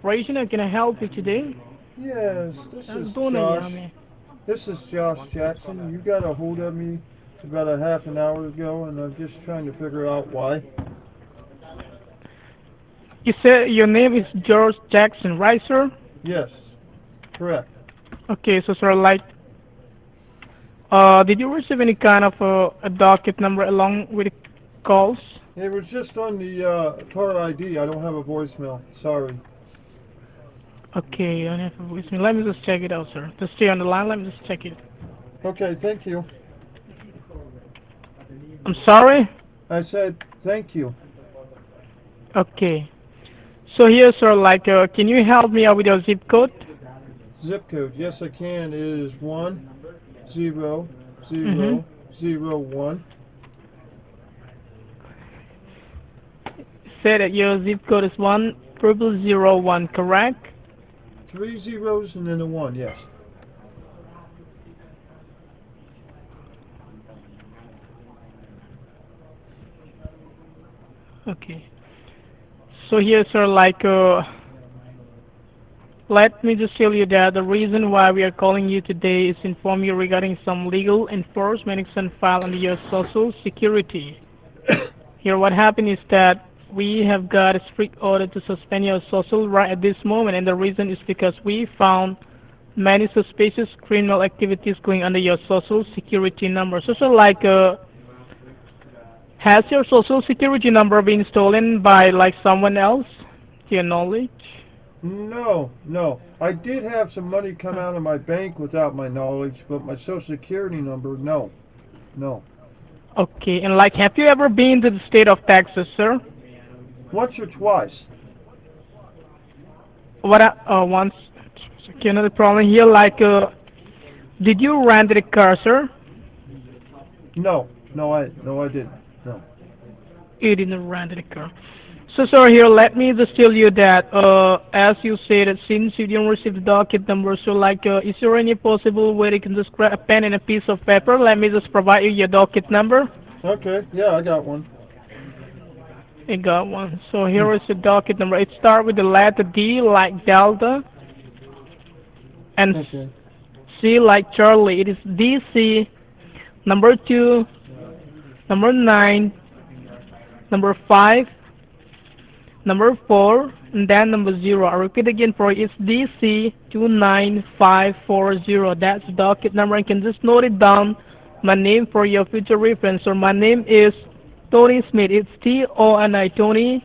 Corporation. How can I help you today? Yes, this is Dono Josh. Yami. This is Josh Jackson. You got a hold of me about a half an hour ago, and I'm just trying to figure out why. You said your name is George Jackson, right, sir? Yes, correct. Okay, so sir, did you receive any kind of a docket number along with the calls? It was just on the car ID. I don't have a voicemail. Sorry. Okay, you don't have a voicemail. Let me just check it out, sir. Just stay on the line. Let me just check it. Okay, thank you. I'm sorry. I said thank you. Okay. So here, sir, can you help me out with your zip code? Zip code. Yes, I can. It is 10001. Mm-hmm. Say that your zip code is 10001, correct? 3 zeros and then a 1, yes. Okay. So here, sir, let me just tell you that the reason why we are calling you today is inform you regarding some legal enforcement action filed under your Social Security. Here, what happened is that we have got a strict order to suspend your social right at this moment, and the reason is because we found many suspicious criminal activities going under your Social Security number. Has your Social Security number been stolen by someone else? To your knowledge? No, no. I did have some money come out of my bank without my knowledge, but my social security number, no. No. Okay, and have you ever been to the state of Texas, sir? Once or twice. Once. Okay, another problem here, did you rent a car, sir? No. No, I didn't. No. You didn't rent a car. So, sir, here, let me just tell you that, as you said, that since you didn't receive the docket number, so, is there any possible way you can just grab a pen and a piece of paper? Let me just provide you your docket number. Okay, yeah, I got one. You got one. So, here is the docket number. It starts with the letter D like Delta and Okay. C like Charlie. It is DC, number 2, number 9, number 5, number 4, and then number 0. I repeat again for you. It's DC29540. That's the docket number. You can just note it down. My name for your future reference. So my name is Tony Smith. It's Toni, Tony.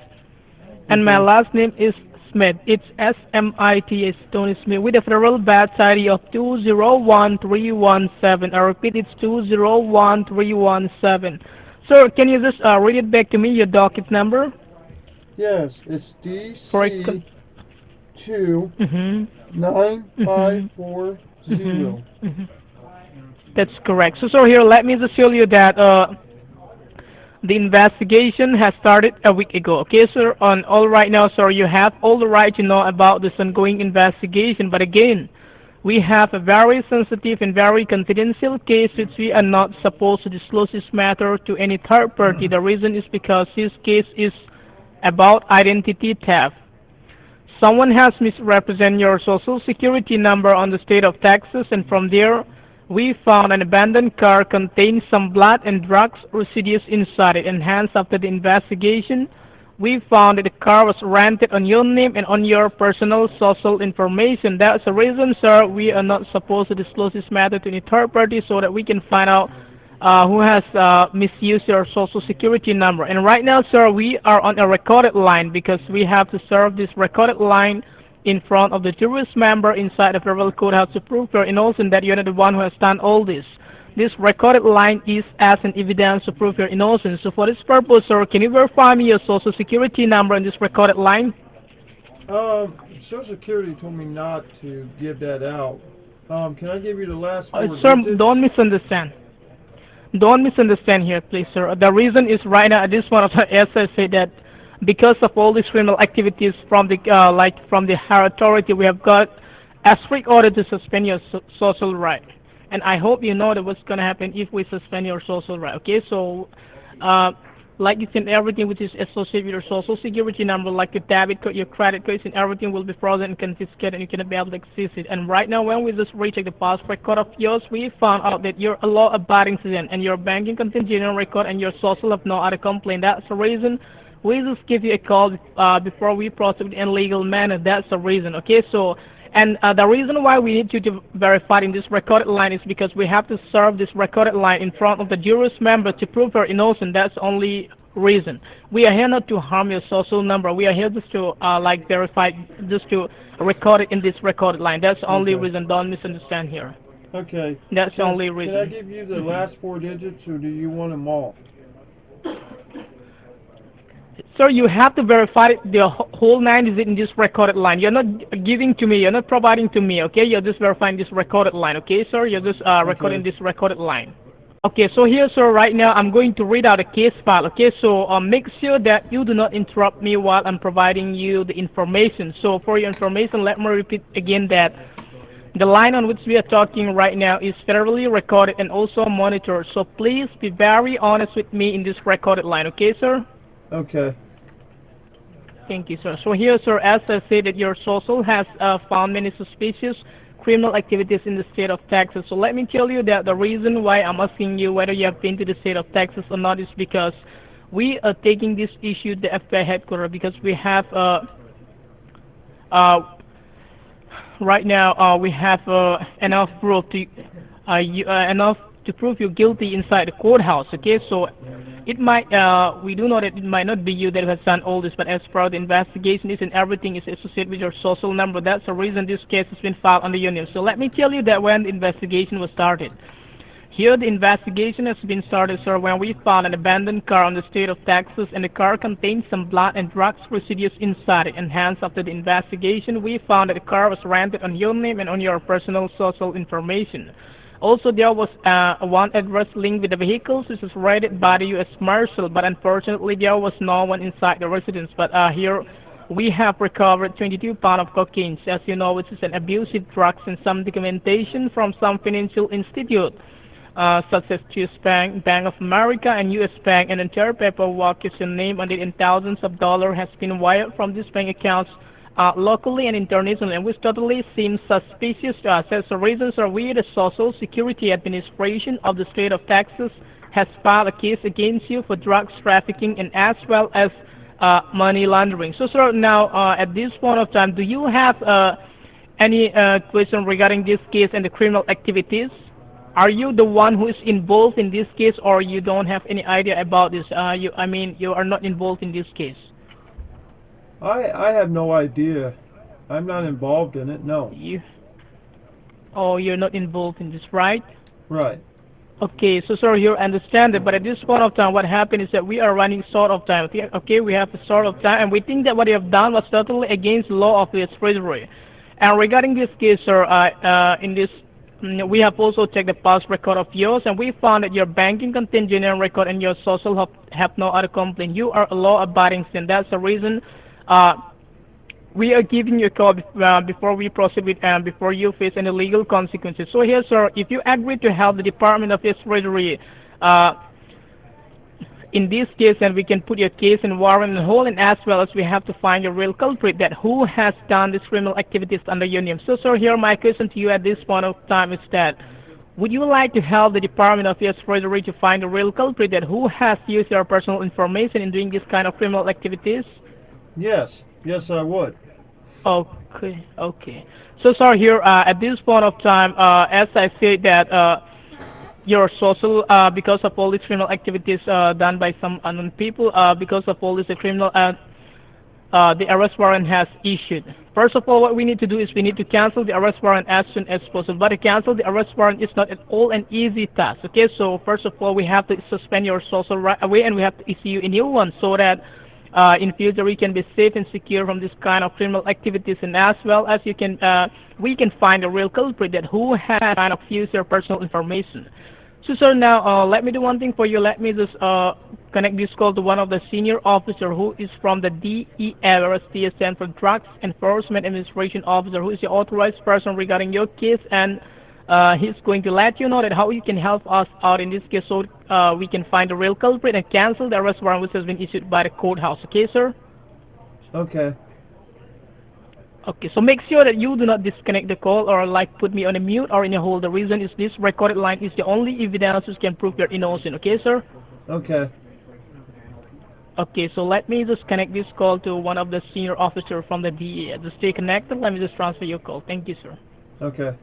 And my Okay. last name is Smith. It's SMIT. It's Tony Smith with a federal badge ID of 201317. I repeat, it's 201317. Sir, can you just read it back to me, your docket number? Yes, it's For a DC two mm-hmm, nine mm-hmm, five four mm-hmm, zero. mm-hmm. That's correct. So, sir, here, let me just tell you that the investigation has started a week ago. Okay, sir. On all right now, sir, you have all the right to know about this ongoing investigation. But again, we have a very sensitive and very confidential case which we are not supposed to disclose this matter to any third party. The reason is because this case is about identity theft. Someone has misrepresented your social security number on the state of Texas, and from there, we found an abandoned car contained some blood and drugs residues inside it. And hence, after the investigation, we found that the car was rented on your name and on your personal social information. That's the reason, sir, we are not supposed to disclose this matter to any third party so that we can find out who has misused your social security number. And right now, sir, we are on a recorded line because we have to serve this recorded line in front of the jury's member inside the federal courthouse to prove your innocence, that you're not the one who has done all this. This recorded line is as an evidence to prove your innocence. So for this purpose, sir, can you verify me your social security number in this recorded line? Social Security told me not to give that out. Can I give you the last four Sir, digits? don't misunderstand. Don't misunderstand here, please, sir. The reason is right now, at this point of time, as I say that because of all these criminal activities from the from the higher authority, we have got a strict order to suspend your social right. And I hope you know that what's going to happen if we suspend your social right. Okay, so like it's in everything which is associated with your social security number, like your debit card, your credit cards, and everything will be frozen and confiscated, and you cannot be able to access it. And right now, when we just recheck the past record of yours, we found out that you're a law-abiding citizen, and your banking content general record and your social have no other complaint. That's the reason we just give you a call before we proceed in legal manner. That's the reason. Okay, so. And the reason why we need you to verify in this recorded line is because we have to serve this recorded line in front of the jury's member to prove you're innocent. That's the only reason. We are here not to harm your social number. We are here just to like verify, just to record it in this recorded line. That's the only Okay. reason. Don't misunderstand here. Okay. That's the only Can I reason. give you the last four digits, or do you want them all? Sir, you have to verify the whole nine is in this recorded line. You're not giving to me. You're not providing to me. Okay, you're just verifying this recorded line. Okay, sir, you're just recording Okay. this recorded line. Okay, so here, sir, right now I'm going to read out a case file. Okay, so make sure that you do not interrupt me while I'm providing you the information. So for your information, let me repeat again that the line on which we are talking right now is federally recorded and also monitored. So please be very honest with me in this recorded line. Okay, sir? Okay. Thank you, sir. So here, sir, as I said, that your social has found many suspicious criminal activities in the state of Texas. So let me tell you that the reason why I'm asking you whether you have been to the state of Texas or not is because we are taking this issue to the FBI headquarters because we have uh, right now we have enough proof to enough to prove you guilty inside the courthouse. Okay, so it might we do know that it might not be you that has done all this, but as per the investigation is and everything is associated with your social number. That's the reason this case has been filed on the union. So let me tell you that when the investigation was started. Here the investigation has been started, sir, when we found an abandoned car on the state of Texas, and the car contained some blood and drugs residues inside it. And hence, after the investigation, we found that the car was rented on your name and on your personal social information. Also, there was one address linked with the vehicles, which was rated by the U.S. Marshal, but unfortunately, there was no one inside the residence. But here, we have recovered 22 pounds of cocaine, as you know, which is an abusive drugs, and some documentation from some financial institute such as Chase Bank, Bank of America, and U.S. Bank, and entire paperwork is your name on it, and thousands of dollars has been wired from these bank accounts locally and internationally, and which totally seems suspicious to us. As the reasons are we, the Social Security Administration of the state of Texas, has filed a case against you for drugs trafficking and as well as money laundering. So, sir, now at this point of time, do you have any question regarding this case and the criminal activities? Are you the one who is involved in this case, or you don't have any idea about this? I mean, you are not involved in this case. I have no idea. I'm not involved in it. No. Oh, you're not involved in this, right? Right. Okay, so sir, you understand it, but at this point of time, what happened is that we are running short of time. Okay, we have a short of time, and we think that what you have done was totally against the law of the treasury. And regarding this case, sir, in this we have also checked the past record of yours, and we found that your banking contingent record and your social have no other complaint. You are a law-abiding citizen. That's the reason we are giving you a call before we proceed with before you face any legal consequences. So here, sir, if you agree to help the Department of Treasury in this case, and we can put your case in warrant and hold, and as well as we have to find a real culprit that who has done these criminal activities under your name. So, sir, here my question to you at this point of time is that would you like to help the Department of Treasury to find a real culprit that who has used your personal information in doing this kind of criminal activities? Yes. Yes, I would. Okay, okay. So, sir, here at this point of time, as I said that your social, because of all these criminal activities done by some unknown people, because of all this criminal, the arrest warrant has issued. First of all, what we need to do is we need to cancel the arrest warrant as soon as possible. But to cancel the arrest warrant is not at all an easy task. Okay, so first of all, we have to suspend your social right away, and we have to issue you a new one so that in future we can be safe and secure from this kind of criminal activities, and as well as you can we can find a real culprit that who has kind of used your personal information. So, sir, now let me do one thing for you. Let me just connect this call to one of the senior officer who is from the DEA, whereas DEA stands for Drugs Enforcement Administration Officer, who is the authorized person regarding your case, and He's going to let you know that how you can help us out in this case so we can find the real culprit and cancel the arrest warrant which has been issued by the courthouse. Okay, sir? Okay. Okay, so make sure that you do not disconnect the call or like put me on a mute or in a hold. The reason is this recorded line is the only evidence which can prove you're innocent. Okay, sir? Okay. Okay, so let me just connect this call to one of the senior officer from the DEA. Just stay connected. Let me just transfer your call. Thank you, sir. Okay.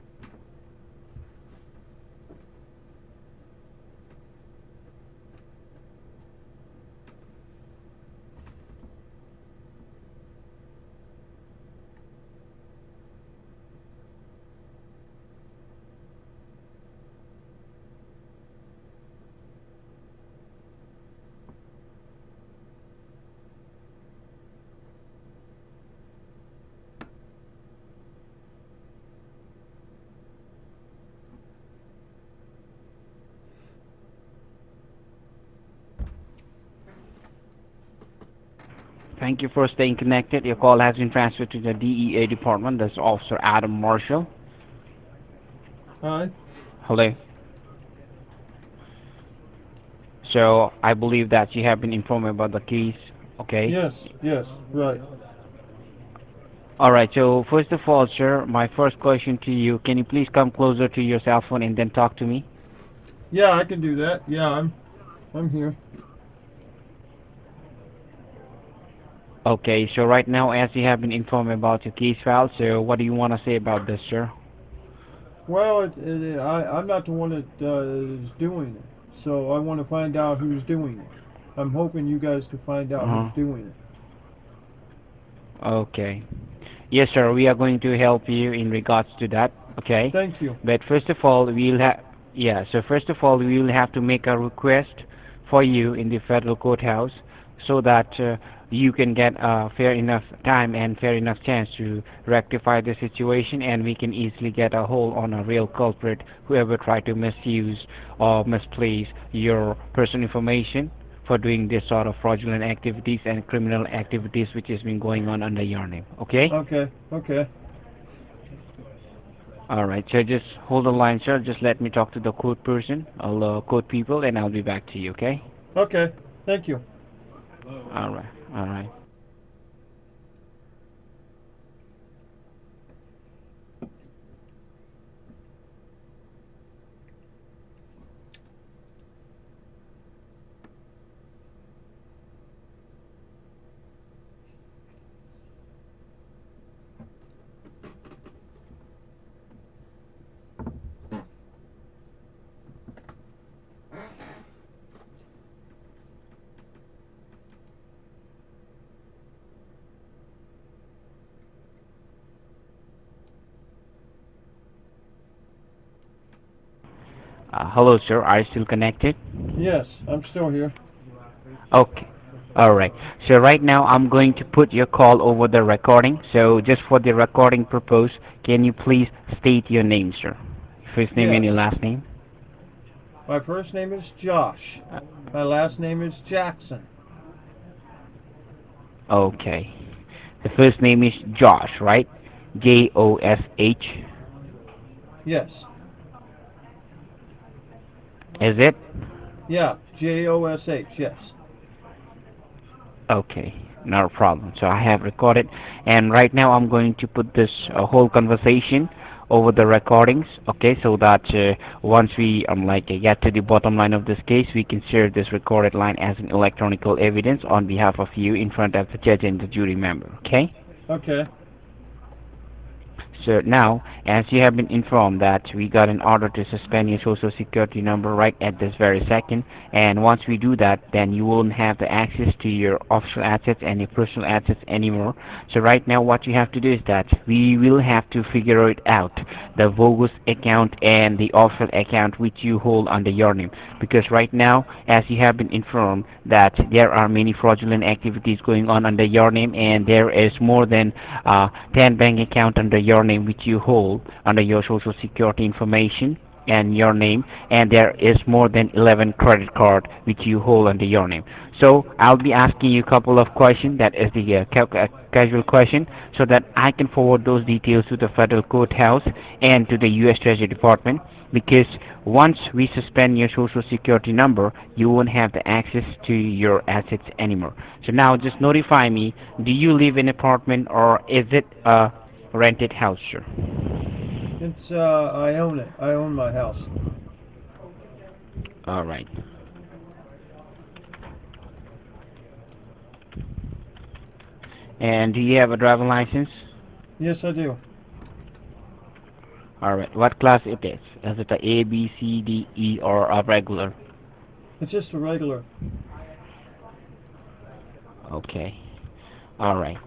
Thank you for staying connected. Your call has been transferred to the DEA department. That's Officer Adam Marshall. Hi. Hello. So I believe that you have been informed about the case. Okay. Yes. Yes. Right. All right. So first of all, sir, my first question to you: can you please come closer to your cell phone and then talk to me? Yeah, I can do that. Yeah, I'm here. Okay. So right now, as you have been informed about your case file, so what do you want to say about this, sir? Well, I'm not the one that is doing it, so I want to find out who's doing it. I'm hoping you guys can find out Uh-huh. who's doing it. Okay. Yes, sir. We are going to help you in regards to that. Okay. Thank you. But first of all, we'll have yeah. So first of all, we will have to make a request for you in the federal courthouse so that you can get a fair enough time and fair enough chance to rectify the situation, and we can easily get a hold on a real culprit whoever tried to misuse or misplace your personal information for doing this sort of fraudulent activities and criminal activities which has been going on under your name. Okay? Okay. Okay. All right. So just hold the line, sir. Just let me talk to the court person, court people, and I'll be back to you. Okay? Okay. Thank you. All right. All right. Hello, sir. Are you still connected? Yes, I'm still here. Okay. All right. So right now I'm going to put your call over the recording. So just for the recording purpose, can you please state your name, sir? First name and your Yes. last name. My first name is Josh. My last name is Jackson. Okay. The first name is Josh, right? Josh. Yes. Is it? Yeah. Josh. Yes. Okay. Not a problem. So I have recorded, and right now I'm going to put this whole conversation over the recordings. Okay, so that once we get to the bottom line of this case, we can share this recorded line as an electronical evidence on behalf of you in front of the judge and the jury member. Okay. Okay. So now, as you have been informed that we got an order to suspend your social security number right at this very second, and once we do that, then you won't have the access to your official assets and your personal assets anymore. So right now, what you have to do is that we will have to figure it out, the bogus account and the official account which you hold under your name. Because right now, as you have been informed that there are many fraudulent activities going on under your name, and there is more than 10 bank account under your name which you hold under your social security information. and your name, and there is more than 11 credit card which you hold under your name. So I'll be asking you a couple of questions. That is the casual question, so that I can forward those details to the federal courthouse and to the U.S. Treasury Department. Because once we suspend your social security number, you won't have the access to your assets anymore. So now just notify me, do you live in an apartment or is it a rented house, sir? It's I own it. I own my house. All right. And do you have a driving license? Yes, I do. All right. What class it is? Is it a A, B, C, D, E, or a regular? It's just a regular. Okay. All right.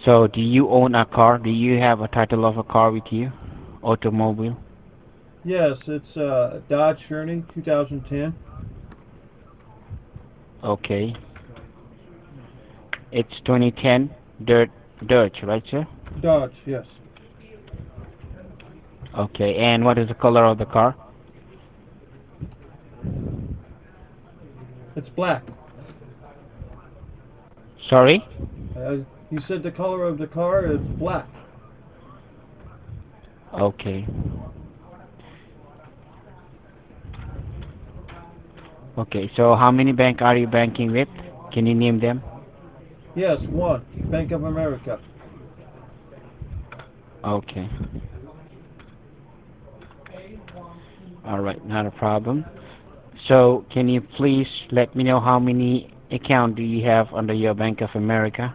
So, do you own a car? Do you have a title of a car with you? Automobile? Yes, it's Dodge Journey 2010. Okay. It's 2010 Dodge, right, sir? Dodge, yes. Okay. And what is the color of the car? It's black. Sorry? You said the color of the car is black. Okay. Okay. So, how many bank are you banking with? Can you name them? Yes, one. Bank of America. Okay. All right, not a problem. So, can you please let me know how many account do you have under your Bank of America?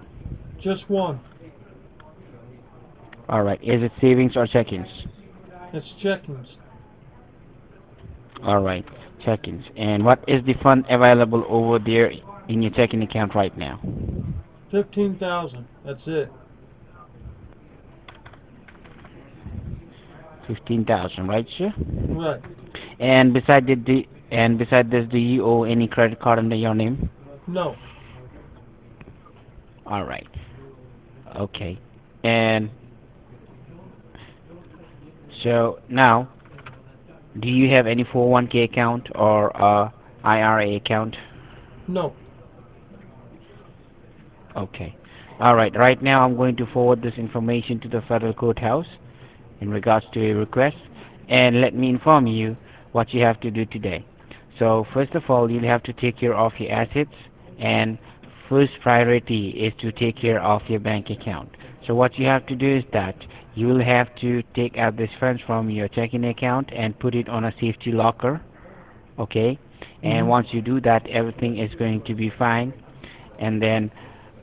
Just one. All right. Is it savings or checkings? It's checkings. All right, checkings. And what is the fund available over there in your checking account right now? 15,000. That's it. 15,000, right, sir? Right. And beside this, do you owe any credit card under your name? No. All right. Okay. And so now, do you have any 401k account or IRA account? No. Okay. All right. Right now, I'm going to forward this information to the federal courthouse in regards to a request. And let me inform you what you have to do today. So first of all, you'll have to take care of your assets, and first priority is to take care of your bank account. So what you have to do is that you will have to take out these funds from your checking account and put it on a safety locker, okay? And Mhm. once you do that, everything is going to be fine. And then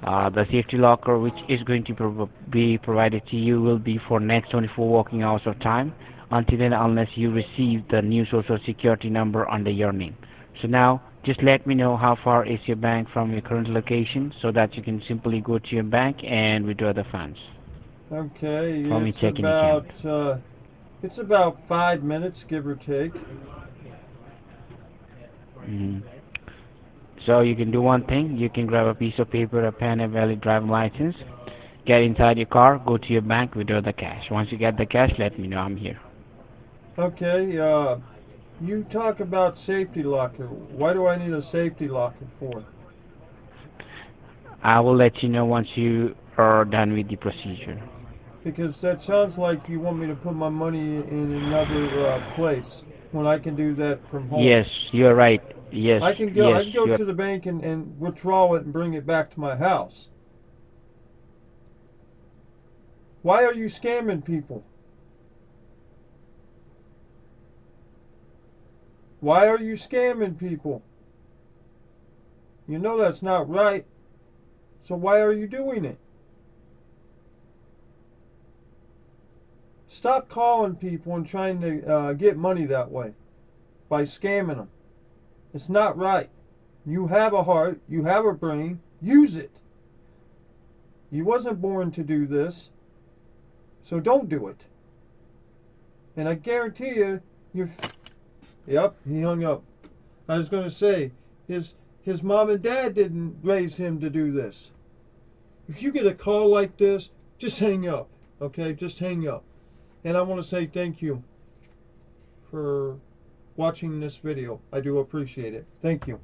the safety locker, which is going to be provided to you, will be for next 24 working hours of time, until and unless you receive the new social security number under your name. So now, just let me know how far is your bank from your current location, so that you can simply go to your bank and withdraw the funds Okay, from your checking account. it's about 5 minutes, give or take. Mhm. So you can do one thing. You can grab a piece of paper, a pen, a valid driving license, get inside your car, go to your bank, withdraw the cash. Once you get the cash, let me know. I'm here. Okay, you talk about safety locker. Why do I need a safety locker for? I will let you know once you are done with the procedure. Because that sounds like you want me to put my money in another place when I can do that from home. Yes, you're right. Yes, I yes, can go you're to the bank and withdraw it and bring it back to my house. Why are you scamming people? Why are you scamming people? You know that's not right. So why are you doing it? Stop calling people and trying to get money that way by scamming them. It's not right. You have a heart, you have a brain, use it. You wasn't born to do this, so don't do it. And I guarantee you, you're. Yep, he hung up. I was going to say, his mom and dad didn't raise him to do this. If you get a call like this, just hang up. Okay, just hang up. And I want to say thank you for watching this video. I do appreciate it. Thank you.